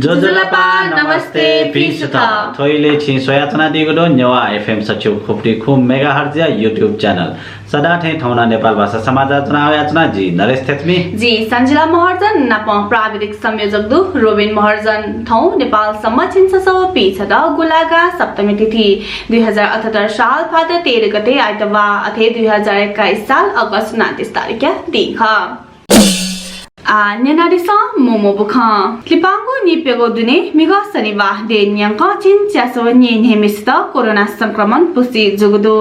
जोजोलपा नमस्ते फिसुथा थोइले छि सोयाचना दिगो नेवा एफएम सचिव खुप्टी खुम मेगाहर्ज युट्युब च्यानल सदा थे ठौना नेपाल भाषा समाचार चुनाव याचना जी नरेश थेत्मी जी सञ्जिला महर्जन नप प्राविधिक संयोजक दु रोबिन महर्जन थौ नेपाल सम्म छिन्ससो पिछद गुलागा सप्तमी तिथि 2078 साल फादर 13 गते आइतबार अथे 2021 साल अगस्त 29 तारिख दिख नेनारिसा मोमो बुखा लिपांगो निपेगो दुने मिगा शनिबार दे न्यांका चिन च्यासो नेमिसित कोरोना संक्रमण पुष्टि जुगदो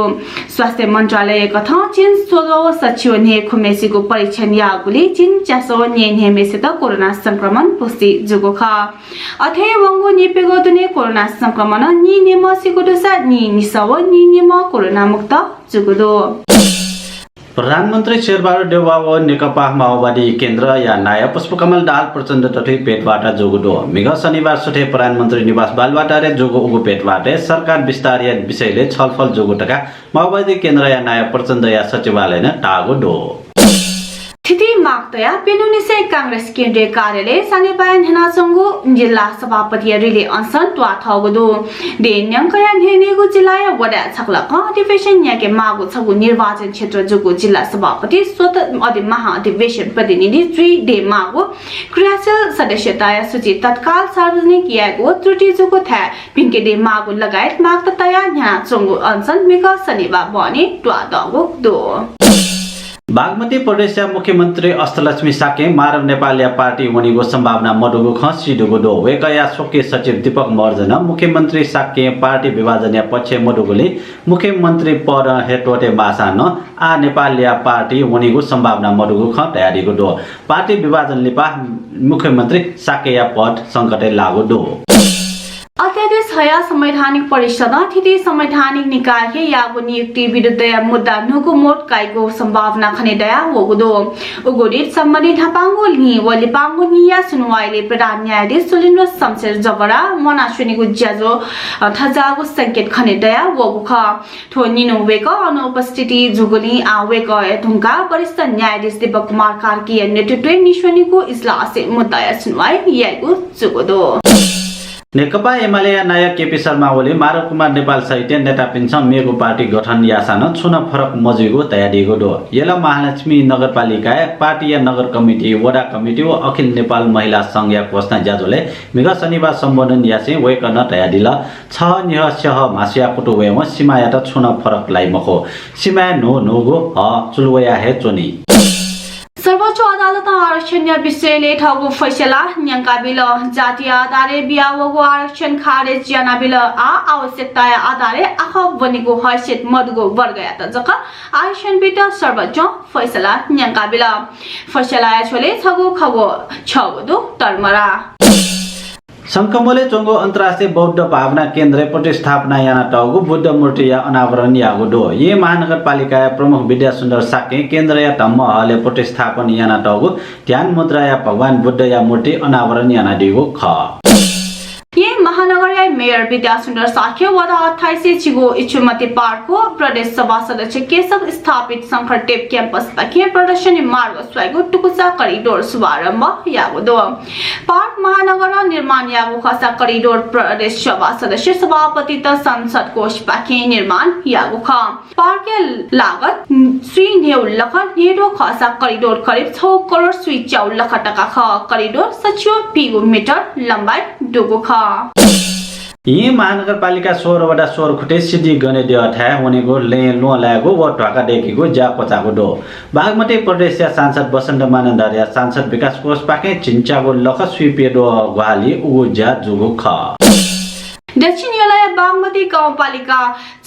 स्वास्थ्य मन्त्रालय कथा चिन सोगो सचिव ने खुमेसीको परीक्षण यागुली चिन च्यासो नेमिसित कोरोना संक्रमण पुष्टि जुगोखा अथे वंगो निपेगो दुने कोरोना संक्रमण नि नेमसिको दुसा नि निसव नि नेम कोरोना मुक्त जुगदो प्रधानमन्त्री शेरबहादुर देउवा व नेकपा माओवादी केन्द्र या नाय पुष्पकमल दाहाल प्रचण्ड तथै पेटबाट जोगुदो मिग शनिबार सुटे प्रधानमन्त्री निवास बालबाटारे जोगो उगो पेटबाट सरकार विस्तार विषयले छलफल जोगुटका माओवादी केन्द्र या नाय प्रचण्ड या सचिवालय न टागो थिति माक्तया पेनुनिसे कांग्रेस केन्द्रीय कार्यालय सानेपायन हेनाचंगु जिल्ला सभापति रिले अनसन ट्वा थगदु दे न्यंकया नेनेगु जिल्ला वडा छकलक अधिवेशन याके मागु छगु निर्वाचन क्षेत्र जुगु जिल्ला सभापति स्वत महाअधिवेशन प्रतिनिधि श्री डे मागु क्रियाशील सदस्यता सूची तत्काल सार्वजनिक यागु त्रुटि जुगु था पिंके डे मागु लगायत माक्तया हेनाचंगु अनसन मिग शनिबार बने ट्वा दगु दो बागमती प्रदेशका मुख्यमन्त्री अष्टलक्ष्मी साके मानव नेपाल पार्टी वनिगो सम्भावना मडुगो खसी डुगो वेकया स्वकीय सचिव दीपक महर्जन मुख्यमन्त्री साके पार्टी विभाजन पक्ष मडुगोले मुख्यमन्त्री पद हेटोटे मासान आ नेपाल पार्टी वनिगो सम्भावना मडुगो ख तयारीगो दो पार्टी विभाजन लिपा मुख्यमन्त्री साके पद संकटे लागो दो अध्यादेश हया संवैधानिक परिषद थिति संवैधानिक निकाय के यागो नियुक्ति विरुद्ध मुद्दा नुगु मोट काइगो सम्भावना खने दया होगुदो उगोडित सम्बन्धित थापांगो नि वलिपांगो निया सुनवाइले प्रधान न्यायाधीश सुलिन्द्र शमशेर जबरा मनासुनिगु ज्याजो थजागो संकेत खने दया वगुख थो निनु वेक अनुपस्थिति जुगुली आवेक एथुंका वरिष्ठ न्यायाधीश दीपक कुमार कार्की नेतृत्व निश्वनीको इजलास मुद्दा सुनवाइ यागु जुगुदो नेकपा एमाले नायक केपी शर्मा ओली माधव कुमार नेपाल साहित्य नेता पिन्छम मेगु पार्टी गठन यासान छुन फरक मजुगो तयारीगो दो येला महालक्ष्मी नगरपालिका पार्टी नगर कमिटी वडा कमिटी व अखिल नेपाल महिला संघ या घोषणा ज्याजोले मिग शनिबार सम्बोधन यासे वेकन तयारीला छ निह सह भाषा कुटु वेम सीमायात छुन फरक लाई मखो सीमा नोगो ह चुलवया हे चोनी सर्वोच्च अदालत आरक्षण विषयले ठगु फैसला न्याङ्काबिल जातीय आधारे बियावगो आरक्षण खारेज ज्यानाबिल आवश्यकता आधारे आख बनेको हैसियत मदगो वर्गयात जक आरक्षण बिट सर्वोच्च फैसला न्याङ्काबिल फैसला छोले ठगु खगो छगदो तरमरा संकमले चोंगो अन्तर्राष्ट्रिय बौद्ध भावना केन्द्र प्रतिस्थापना याना टाउगु बुद्ध मूर्ति या अनावरण यागो दो ये महानगरपालिका प्रमुख विद्या सुन्दर साके केन्द्र या धम्म हले प्रतिस्थापन याना टाउगु ध्यान मुद्रा या भगवान बुद्ध या मूर्ति अनावरण याना दिगो ख ये महानगर मेयर विद्या सुन्दर साखे वडा 28 चिगो इच्छुमती पार्कको प्रदेश सभा सदस्य केशव स्थापित शंकर टेप क्याम्पस पाखे प्रदर्शनी मार्ग स्वयगो टुकुसा करिडोर शुभारम्भ यागो दो पार्क महानगर निर्माण यागो खसा करिडोर प्रदेश सभा सदस्य सभापति त संसद कोष पाखे निर्माण यागो ख पार्क के लागत श्री नेउ लख नेडो खसा करिडोर करिब 6 करोड श्री 4 लाख टका ख करिडोर 7 मिटर लम्बाई डुगो ख यी महानगरपालिका 16 वटा 16 खुटे सिद्धि गने दे अथाय हुनेको ले लो लागो व ढाका डेकीको जा पचाको दो बागमती प्रदेश सांसद वसन्त मानन्दारिया सांसद विकास कोष पाके चिन्चाको लख स्वीपेडो ग्वाली उजा जुगु ख दक्षिण यलय बागमती गाउँपालिका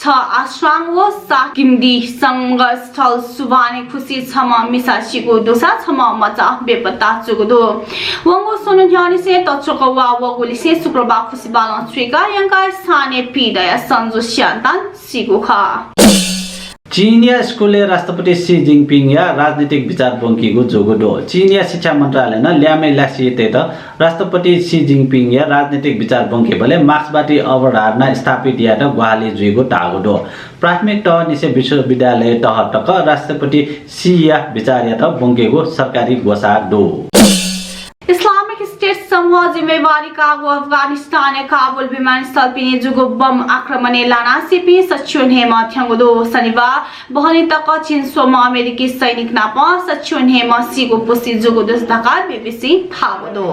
6 आश्राङ व साकिमदी संघस्थल सुबानी खुसी छम मिसासीको दोसा छम मचा बेपत्ता जुगदो वंगो सोनु ध्यानी से तचको वा वगुली से शुक्रबार खुसी बालन स्वीका यंका स्थानीय पीडया संजु श्यान्तान सिगुखा चीनिया स्कुलले राष्ट्रपति सी जिङपिङ या राजनीतिक विचार बंकीको जोगो चीनिया शिक्षा मन्त्रालयले ल्यामे ल्यासिते त राष्ट्रपति सी जिङपिङ या राजनीतिक विचार बंके भले मार्क्सवादी अवधारणा स्थापित या त ग्वाली जुइगो टागो दो प्राथमिक तह निसे विश्वविद्यालय तह टक राष्ट्रपति सी या विचार या त बंकेको सरकारी घोषणा दो इस्लामिक स्टेट समूह संघ जिम्मेवारी कागो अफगानिस्तान काबुल विमानस्थल पिने जुगो बम आक्रमण लाना सिपी सचिवन हेमा थ्यांगो शनिवार बहनी तक चीन सोम अमेरिकी सैनिक नाप सचिवन हेमा सिगो पुसी जुगो दस्तका बीबीसी थागो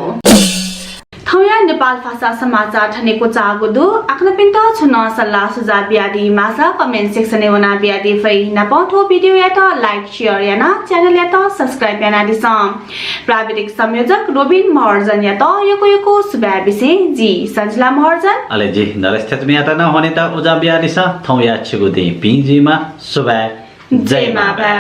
थौया नेपाल भाषा समाचार ठनेको चागोदो आफ्नो पिन्त छुन सल्लाह सुझाव बियादी मासा कमेन्ट सेक्सन एवना बियादी फै नपाउँथो भिडियो या त लाइक शेयर या न च्यानल या त सब्स्क्राइब या दिस प्राविधिक संयोजक रोबिन महर्जन या त यको सुबा बिसे जी सञ्जला महर्जन अले जी नरेश मिया त नहोने त उजा बियादी छ थौया छिगुदी पिंजीमा सुबा जय माबा